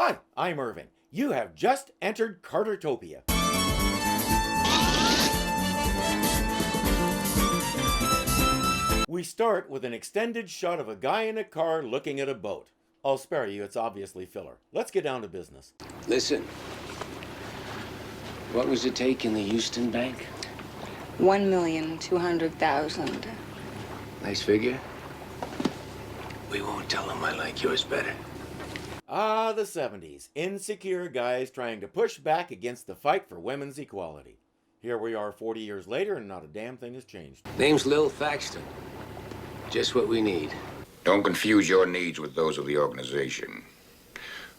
Hi, I'm Irving. You have just entered Cartertopia. We start with an extended shot of a guy in a car looking at a boat. I'll spare you, it's obviously filler. Let's get down to business. Listen, what was the take in the Houston bank? 1,200,000. Nice figure. We won't tell them I like yours better. Ah, the 70s. Insecure guys trying to push back against the fight for women's equality. Here we are 40 years later and not a damn thing has changed. Name's Lil Thaxton. Just what we need. Don't confuse your needs with those of the organization.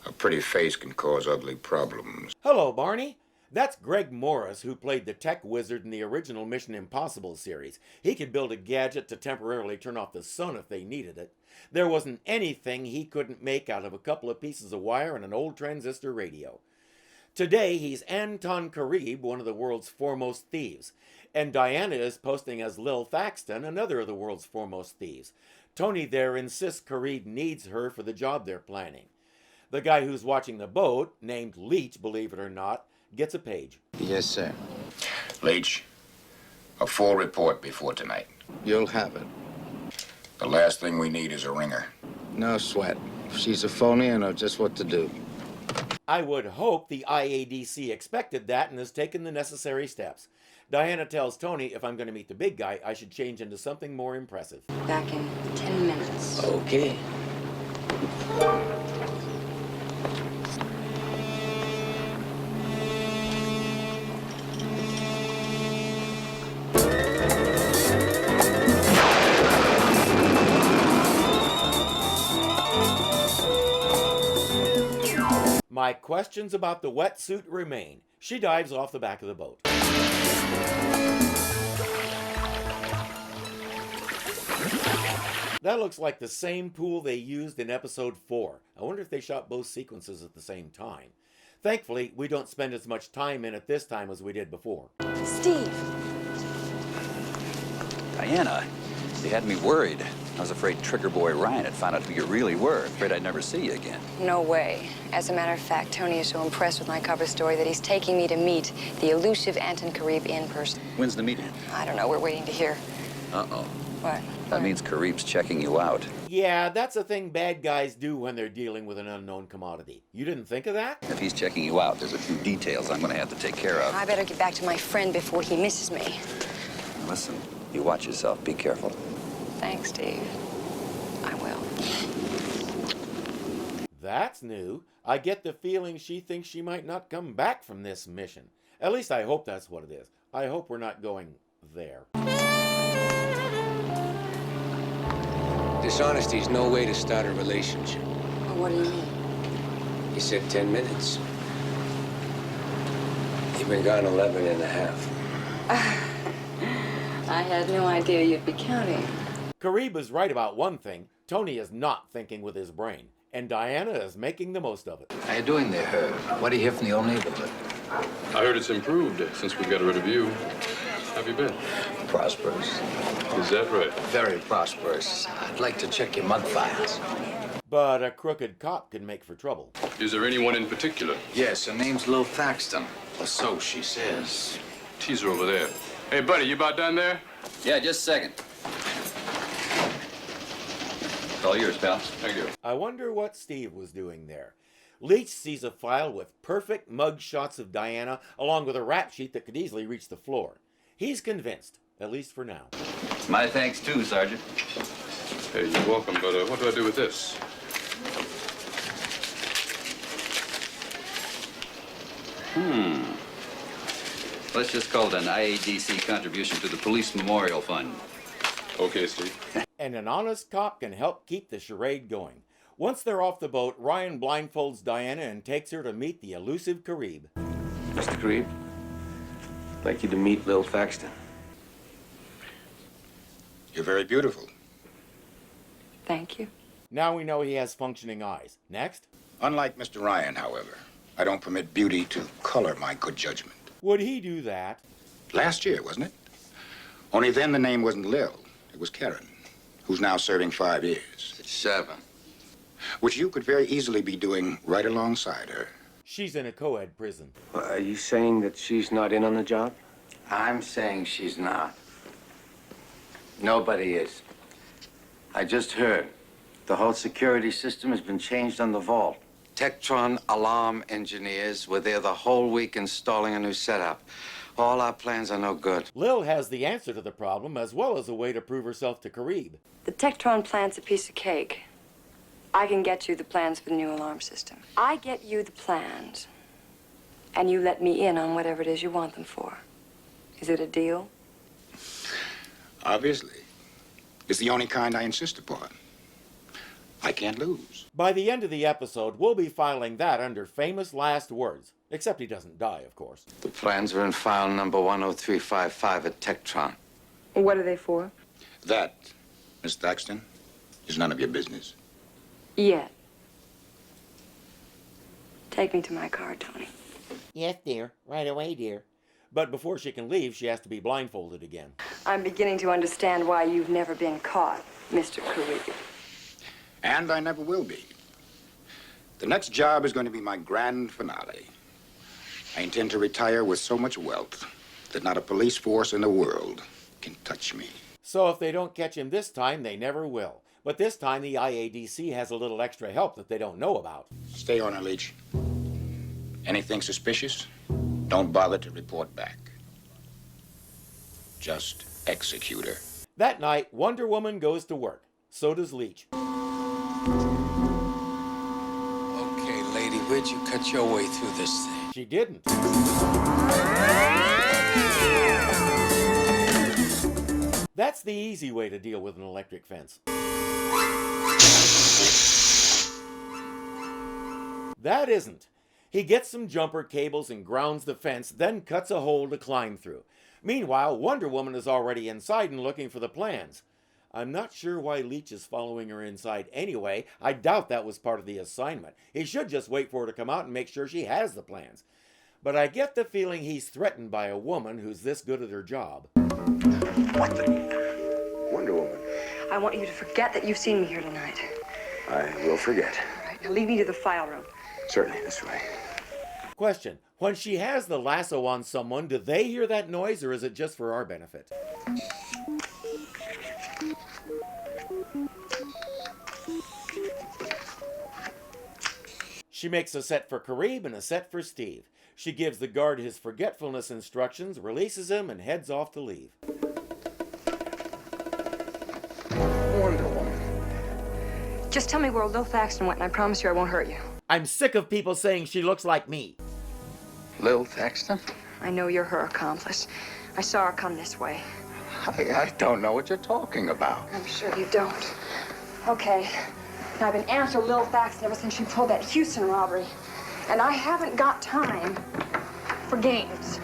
A pretty face can cause ugly problems. Hello, Barney. That's Greg Morris, who played the tech wizard in the original Mission Impossible series. He could build a gadget to temporarily turn off the sun if they needed it. There wasn't anything he couldn't make out of a couple of pieces of wire and an old transistor radio. Today, he's Anton Caribe, one of the world's foremost thieves. And Diana is posting as Lil Thaxton, another of the world's foremost thieves. Tony there insists Caribe needs her for the job they're planning. The guy who's watching the boat, named Leach, believe it or not, gets a page. Yes, sir. Leach, a full report before tonight. You'll have it. The last thing we need is a ringer. No sweat. If she's a phony, I know just what to do. I would hope the IADC expected that and has taken the necessary steps. Diana tells Tony if I'm going to meet the big guy, I should change into something more impressive. Back in 10 minutes. Okay. My questions about the wetsuit remain. She dives off the back of the boat. That looks like the same pool they used in episode 4. I wonder if they shot both sequences at the same time. Thankfully, we don't spend as much time in it this time as we did before. Steve. Diana, you had me worried. I was afraid Trigger Boy Ryan had found out who you really were. Afraid I'd never see you again. No way. As a matter of fact, Tony is so impressed with my cover story that he's taking me to meet the elusive Anton Caribe in person. When's the meeting? I don't know. We're waiting to hear. Uh-oh. What? That means Caribe's checking you out. Yeah, that's a thing bad guys do when they're dealing with an unknown commodity. You didn't think of that? If he's checking you out, there's a few details I'm going to have to take care of. I better get back to my friend before he misses me. Listen, you watch yourself. Be careful. Thanks, Steve. I will. That's new. I get the feeling she thinks she might not come back from this mission. At least I hope that's what it is. I hope we're not going there. Dishonesty's no way to start a relationship. Well, what do you mean? You said 10 minutes. You've been gone 11 and a half. I had no idea you'd be counting. Caribe is right about one thing. Tony is not thinking with his brain. And Diana is making the most of it. How you doing there, Herb? What do you hear from the old neighborhood? I heard it's improved since we got rid of you. How have you been? Prosperous. Is that right? Very prosperous. I'd like to check your mug files. But a crooked cop can make for trouble. Is there anyone in particular? Yes, her name's Lil Thaxton. Or so she says. Teaser over there. Hey, buddy, you about done there? Yeah, just a second. It's all yours, pal. Thank you. I wonder what Steve was doing there. Leach sees a file with perfect mug shots of Diana, along with a rap sheet that could easily reach the floor. He's convinced, at least for now. My thanks, too, Sergeant. Hey, you're welcome, but what do I do with this? Let's just call it an IADC contribution to the Police Memorial Fund. Okay, Steve. And an honest cop can help keep the charade going. Once they're off the boat, Ryan blindfolds Diana and takes her to meet the elusive Caribe. Mr. Caribe, I'd like you to meet Lil Thaxton. You're very beautiful. Thank you. Now we know he has functioning eyes. Next. Unlike Mr. Ryan, however, I don't permit beauty to color my good judgment. Would he do that? Last year, wasn't it? Only then the name wasn't Lil. It was Karen, who's now serving 5 years. It's 7. which you could very easily be doing right alongside her. She's in a co-ed prison. Are you saying that she's not in on the job? I'm saying she's not. Nobody is. I just heard. The whole security system has been changed on the vault. Tectron alarm engineers were there the whole week installing a new setup. All our plans are no good. Lil has the answer to the problem, as well as a way to prove herself to Caribe. The Tectron plant's a piece of cake. I can get you the plans for the new alarm system. I get you the plans, and you let me in on whatever it is you want them for. Is it a deal? Obviously. It's the only kind I insist upon. I can't lose. By the end of the episode, we'll be filing that under famous last words. Except he doesn't die, of course. The plans are in file number 10355 at Tectron. What are they for? That, Miss Thaxton, is none of your business. Yet. Take me to my car, Tony. Yes, dear. Right away, dear. But before she can leave, she has to be blindfolded again. I'm beginning to understand why you've never been caught, Mr. Caribe. And I never will be. The next job is going to be my grand finale. I intend to retire with so much wealth that not a police force in the world can touch me. So if they don't catch him this time, they never will. But this time, the IADC has a little extra help that they don't know about. Stay on her, Leach. Anything suspicious, don't bother to report back. Just execute her. That night, Wonder Woman goes to work. So does Leach. Okay, lady, where'd you cut your way through this thing? She didn't. That's the easy way to deal with an electric fence. That isn't. He gets some jumper cables and grounds the fence, then cuts a hole to climb through. Meanwhile, Wonder Woman is already inside and looking for the plans. I'm not sure why Leach is following her inside anyway. I doubt that was part of the assignment. He should just wait for her to come out and make sure she has the plans. But I get the feeling he's threatened by a woman who's this good at her job. What the? Wonder Woman. I want you to forget that you've seen me here tonight. I will forget. All right, now lead me to the file room. Certainly, this way. Question. When she has the lasso on someone, do they hear that noise or is it just for our benefit? She makes a set for Caribe and a set for Steve. She gives the guard his forgetfulness instructions, releases him, and heads off to leave. Wonder Woman. Just tell me where Lil Thaxton went, and I promise you I won't hurt you. I'm sick of people saying she looks like me. Lil Thaxton? I know you're her accomplice. I saw her come this way. I don't know what you're talking about. I'm sure you don't. Okay. Now, I've been after Lil Thaxton ever since she pulled that Houston robbery. And I haven't got time for games.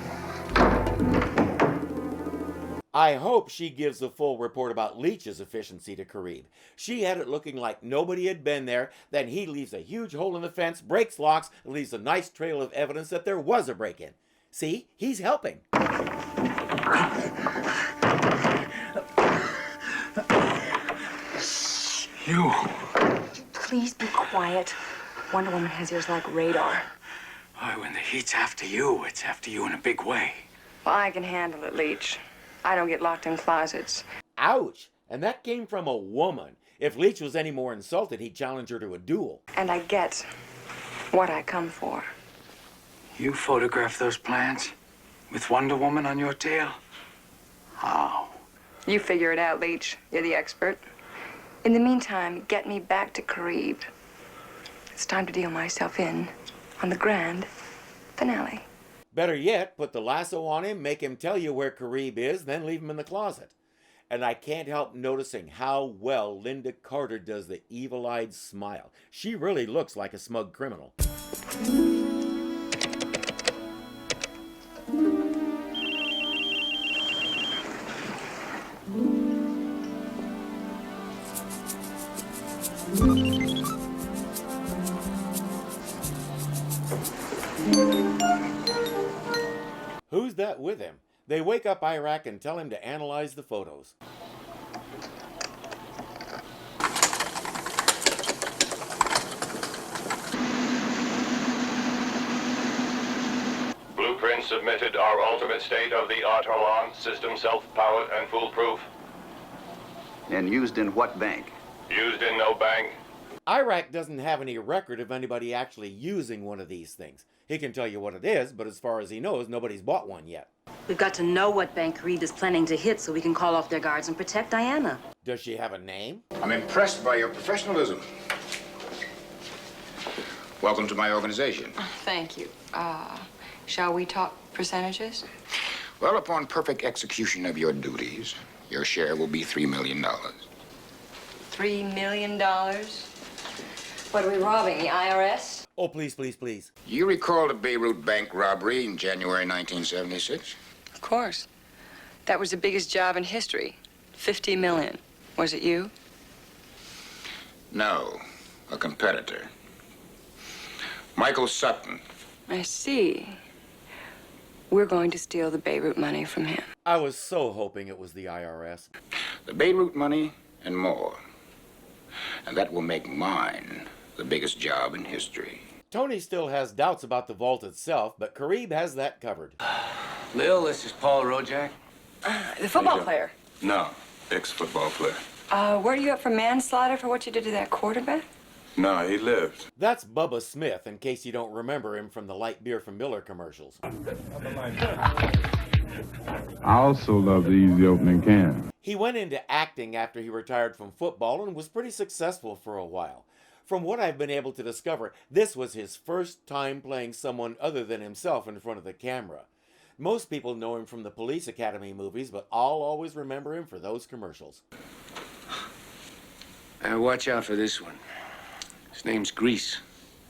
I hope she gives a full report about Leach's efficiency to Caribe. She had it looking like nobody had been there, then he leaves a huge hole in the fence, breaks locks, and leaves a nice trail of evidence that there was a break-in. See? He's helping. You. Please be quiet. Wonder Woman has ears like radar. Why, when the heat's after you, it's after you in a big way. Well, I can handle it, Leach. I don't get locked in closets. Ouch! And that came from a woman. If Leach was any more insulted, he'd challenge her to a duel. And I get what I come for. You photographed those plans? With Wonder Woman on your tail? How? You figure it out, Leach. You're the expert. In the meantime, get me back to Caribe. It's time to deal myself in on the grand finale. Better yet, put the lasso on him, make him tell you where Caribe is, then leave him in the closet. And I can't help noticing how well Linda Carter does the evil-eyed smile. She really looks like a smug criminal. Who's that with him? They wake up Iraq and tell him to analyze the photos. submitted our ultimate state-of-the-art alarm system, self-powered and foolproof. And used in what bank? Used in no bank. Iraq doesn't have any record of anybody actually using one of these things. He can tell you what it is, but as far as he knows, nobody's bought one yet. We've got to know what bank Caribe is planning to hit so we can call off their guards and protect Diana. Does she have a name? I'm impressed by your professionalism. Welcome to my organization. Thank you. Shall we talk percentages? Well, upon perfect execution of your duties, your share will be $3 million. $3 million? What are we robbing, the IRS? Oh, please, please, please. You recall the Beirut bank robbery in January 1976? Of course. That was the biggest job in history. 50 million. Was it you? No, a competitor. Michael Sutton. I see. We're going to steal the Beirut money from him. I was so hoping it was the IRS. The Beirut money and more. And that will make mine the biggest job in history. Tony still has doubts about the vault itself, but Caribe has that covered. Lil, this is Paul Rojak. The football player. No, ex-football player. Were you up for manslaughter for what you did to that quarterback? No, he lived. That's Bubba Smith, in case you don't remember him from the light beer from Miller commercials. I also love the easy opening can. He went into acting after he retired from football and was pretty successful for a while. From what I've been able to discover, this was his first time playing someone other than himself in front of the camera. Most people know him from the Police Academy movies, but I'll always remember him for those commercials. Watch out for this one. His name's Grease,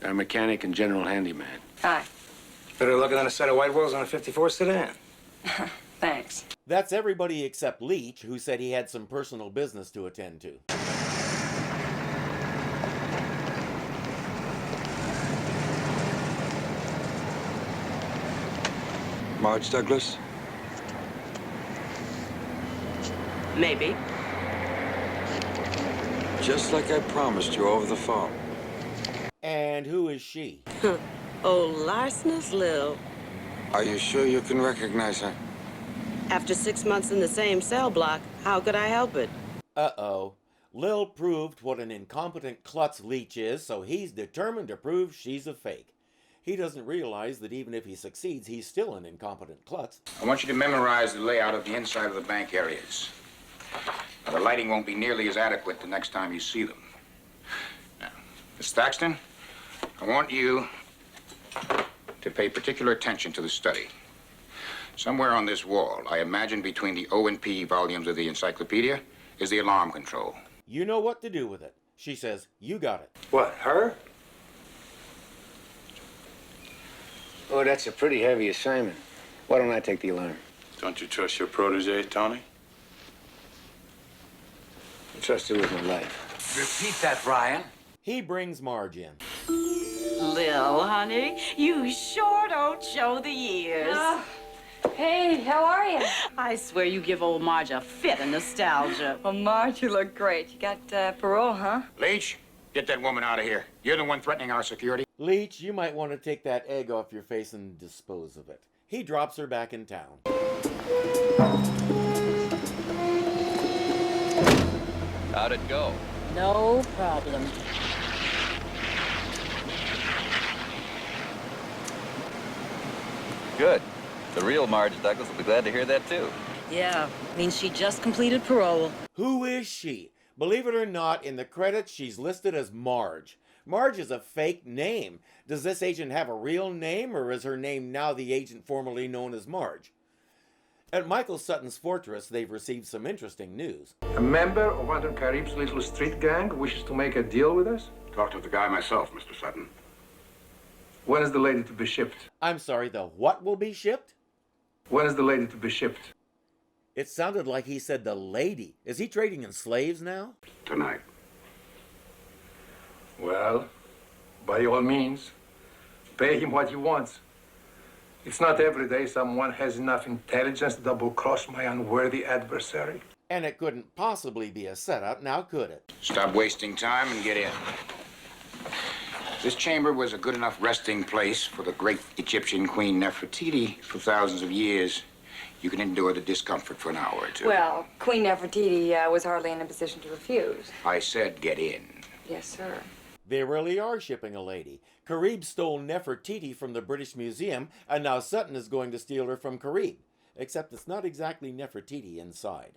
our mechanic and general handyman. Hi. Better looking than a set of white walls on a 54 sedan. Thanks. That's everybody except Leach, who said he had some personal business to attend to. Marge Douglas? Maybe. Just like I promised you over the phone. And who is she? Oh, larcenous Lil. Are you sure you can recognize her? After 6 months in the same cell block, how could I help it? Uh-oh. Lil proved what an incompetent klutz Leach is, so he's determined to prove she's a fake. He doesn't realize that even if he succeeds, he's still an incompetent klutz. I want you to memorize the layout of the inside of the bank areas. Now, the lighting won't be nearly as adequate the next time you see them. Now, Miss Thaxton, I want you to pay particular attention to the study. Somewhere on this wall, I imagine between the O and P volumes of the encyclopedia, is the alarm control. You know what to do with it. She says, you got it. What, her? Oh, that's a pretty heavy assignment. Why don't I take the alarm? Don't you trust your protege, Tony? I trust her with my life. Repeat that, Ryan. He brings Marge in. Lil, honey, you sure don't show the years. Hey, how are you? I swear you give old Marge a fit of nostalgia. Well, Marge, you look great. You got parole, huh? Leach, get that woman out of here. You're the one threatening our security. Leach, you might want to take that egg off your face and dispose of it. He drops her back in town. How'd it go? No problem. Good. The real Marge Douglas will be glad to hear that, too. Yeah, means she just completed parole. Who is she? Believe it or not, in the credits, she's listed as Marge. Marge is a fake name. Does this agent have a real name, or is her name now the agent formerly known as Marge? At Michael Sutton's fortress, they've received some interesting news. A member of Anton Caribe's little street gang wishes to make a deal with us? Talked to the guy myself, Mr. Sutton. When is the lady to be shipped? I'm sorry, the what will be shipped? When is the lady to be shipped? It sounded like he said the lady. Is he trading in slaves now? Tonight. Well, by all means, pay him what he wants. It's not every day someone has enough intelligence to double-cross my unworthy adversary. And it couldn't possibly be a setup, now could it? Stop wasting time and get in. This chamber was a good enough resting place for the great Egyptian Queen Nefertiti for thousands of years. You can endure the discomfort for an hour or two. Well, Queen Nefertiti was hardly in a position to refuse. I said get in. Yes, sir. They really are shipping a lady. Caribe stole Nefertiti from the British Museum, and now Sutton is going to steal her from Caribe. Except it's not exactly Nefertiti inside.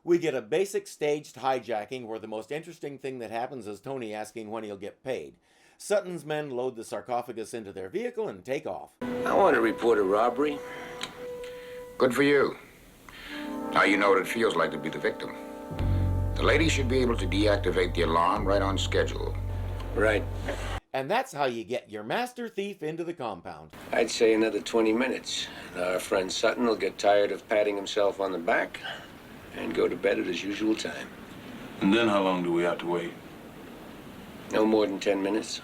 We get a basic staged hijacking where the most interesting thing that happens is Tony asking when he'll get paid. Sutton's men load the sarcophagus into their vehicle and take off. I want to report a robbery. Good for you. Now you know what it feels like to be the victim. The lady should be able to deactivate the alarm right on schedule. Right. And that's how you get your master thief into the compound. I'd say another 20 minutes. And our friend Sutton will get tired of patting himself on the back and go to bed at his usual time. And then how long do we have to wait? No more than 10 minutes.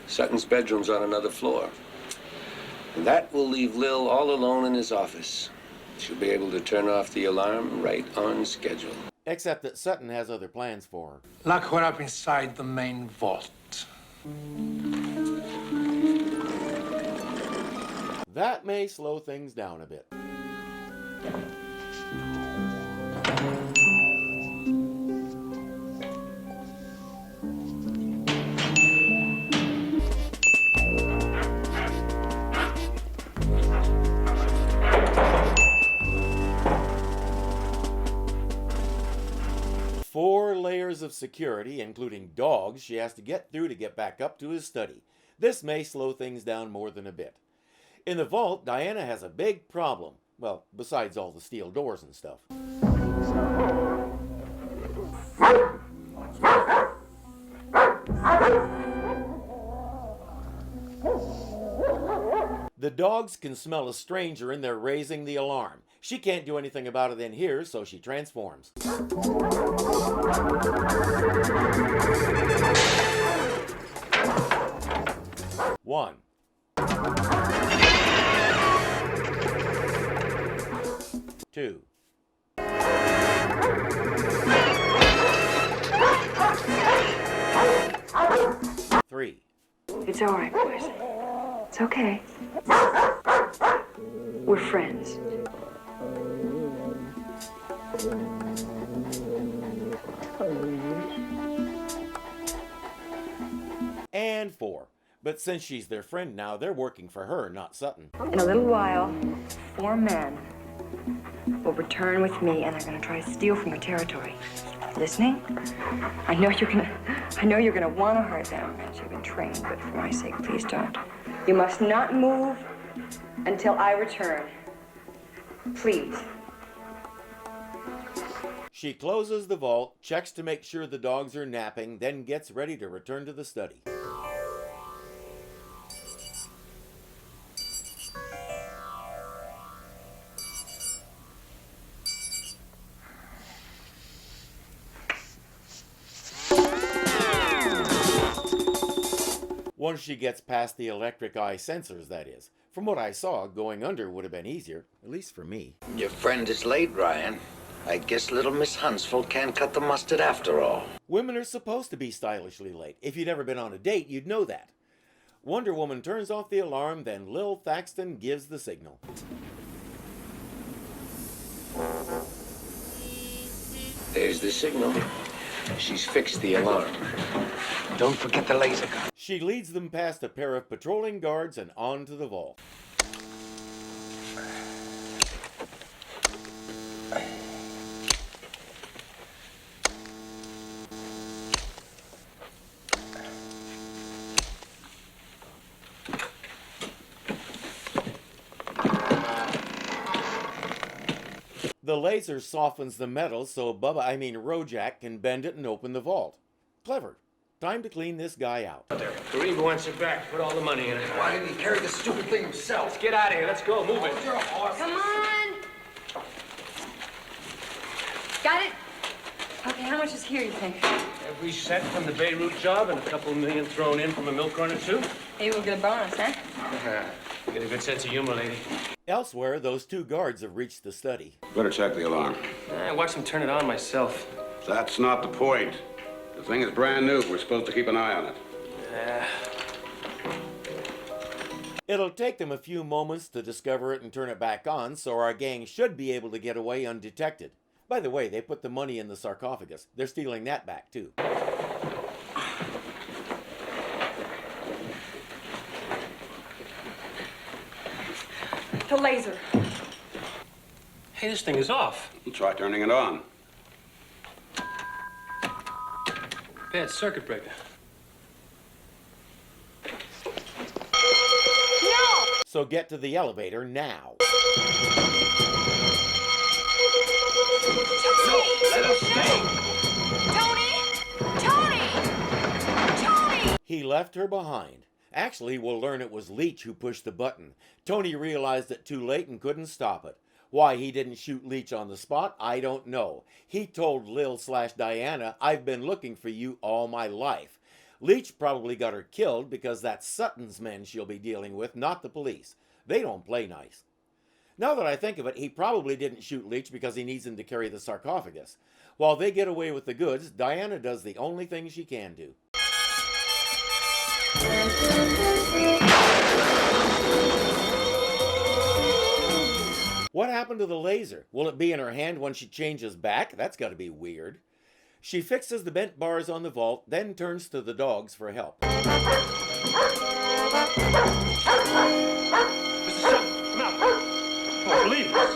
Sutton's bedroom's on another floor. And that will leave Lil all alone in his office. She'll be able to turn off the alarm right on schedule. Except that Sutton has other plans for her. Lock her up inside the main vault. That may slow things down a bit. 4 layers of security, including dogs, she has to get through to get back up to his study. This may slow things down more than a bit. In the vault, Diana has a big problem. Well, besides all the steel doors and stuff. The dogs can smell a stranger and they're raising the alarm. She can't do anything about it in here, so she transforms. One. Two. Three. It's all right, boys. It's okay. We're friends. And 4. But since she's their friend now, they're working for her, not Sutton. In a little while, 4 men will return with me, and they're going to try to steal from your territory. Listening? I know you're gonna want to hurt them as you've been trained, but for my sake, please don't. You must not move until I return. Please. She closes the vault, checks to make sure the dogs are napping, then gets ready to return to the study. Once she gets past the electric eye sensors, that is. From what I saw, going under would have been easier, at least for me. Your friend is late, Ryan. I guess little Miss Huntsville can't cut the mustard after all. Women are supposed to be stylishly late. If you'd ever been on a date, you'd know that. Wonder Woman turns off the alarm, then Lil Thaxton gives the signal. There's the signal. She's fixed the alarm. Don't forget the laser gun. She leads them past a pair of patrolling guards and on to the vault. The laser softens the metal so Rojak can bend it and open the vault. Clever. Time to clean this guy out. Caribe wants it back. Put all the money in it. Why didn't he carry the stupid thing himself? Let's get out of here. Let's go. Move it. Come on! Got it? Okay, how much is here, you think? Every cent from the Beirut job and a couple million thrown in from a milk run or two. Maybe we'll get a bonus, huh? You get a good sense of humor, lady. Elsewhere, those 2 guards have reached the study. Better check the alarm. I watched them turn it on myself. That's not the point. The thing is brand new. We're supposed to keep an eye on it. It'll take them a few moments to discover it and turn it back on, so our gang should be able to get away undetected. By the way, they put the money in the sarcophagus. They're stealing that back, too. The laser. Hey, this thing is off. You try turning it on. Bad circuit breaker. No! So get to the elevator now. Tony! Let us stay! Tony! Tony! He left her behind. Actually, we'll learn it was Leach who pushed the button. Tony realized it too late and couldn't stop it. Why he didn't shoot Leach on the spot, I don't know. He told Lil/Diana, "I've been looking for you all my life." Leach probably got her killed because that's Sutton's men she'll be dealing with, not the police. They don't play nice. Now that I think of it, he probably didn't shoot Leach because he needs him to carry the sarcophagus. While they get away with the goods, Diana does the only thing she can do. What happened to the laser? Will it be in her hand when she changes back? That's got to be weird. She fixes the bent bars on the vault, then turns to the dogs for help. Mr. Sutton, come out. Oh, believe us.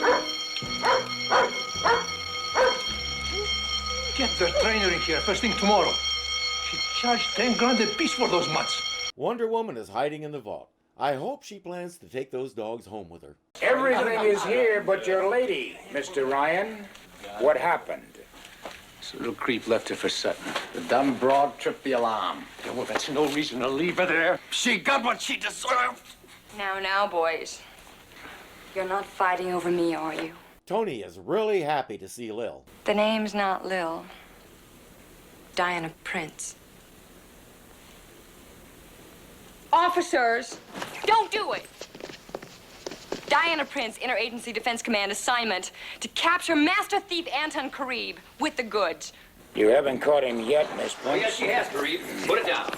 Get the trainer in here first thing tomorrow. She charged 10 grand a piece for those mutts. Wonder Woman is hiding in the vault. I hope she plans to take those dogs home with her. Everything is here but your lady, Mr. Ryan. What happened? This little creep left her for Sutton. The dumb broad tripped the alarm. Yeah, well, that's no reason to leave her there. She got what she deserved! Now, boys. You're not fighting over me, are you? Tony is really happy to see Lil. The name's not Lil. Diana Prince. Officers, don't do it! Diana Prince, Interagency Defense Command assignment to capture Master Thief Anton Caribe with the goods. You haven't caught him yet, Miss Prince. Oh, yes, she has, Caribe. Put it down.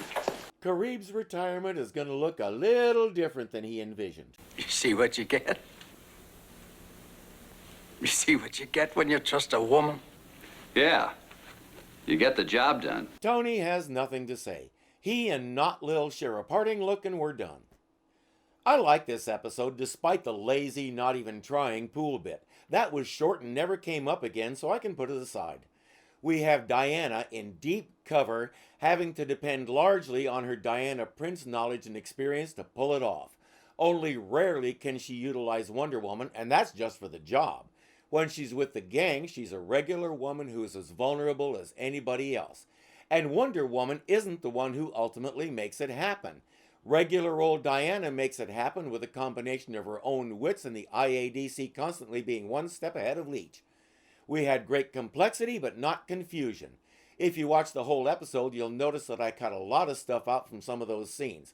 Caribe's retirement is going to look a little different than he envisioned. You see what you get? You see what you get when you trust a woman? Yeah. You get the job done. Tony has nothing to say. He and Not Lil share a parting look and we're done. I like this episode despite the lazy, not even trying pool bit. That was short and never came up again, so I can put it aside. We have Diana in deep cover, having to depend largely on her Diana Prince knowledge and experience to pull it off. Only rarely can she utilize Wonder Woman, and that's just for the job. When she's with the gang, she's a regular woman who is as vulnerable as anybody else. And Wonder Woman isn't the one who ultimately makes it happen. Regular old Diana makes it happen with a combination of her own wits and the IADC constantly being one step ahead of Leach. We had great complexity, but not confusion. If you watch the whole episode, you'll notice that I cut a lot of stuff out from some of those scenes.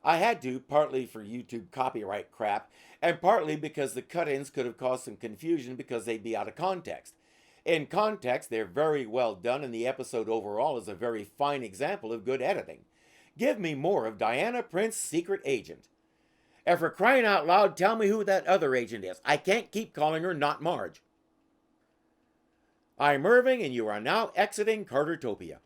I had to, partly for YouTube copyright crap, and partly because the cut-ins could have caused some confusion because they'd be out of context. In context, they're very well done, and the episode overall is a very fine example of good editing. Give me more of Diana Prince, secret agent. And for crying out loud, tell me who that other agent is. I can't keep calling her Not Marge. I'm Irving, and you are now exiting Cartertopia.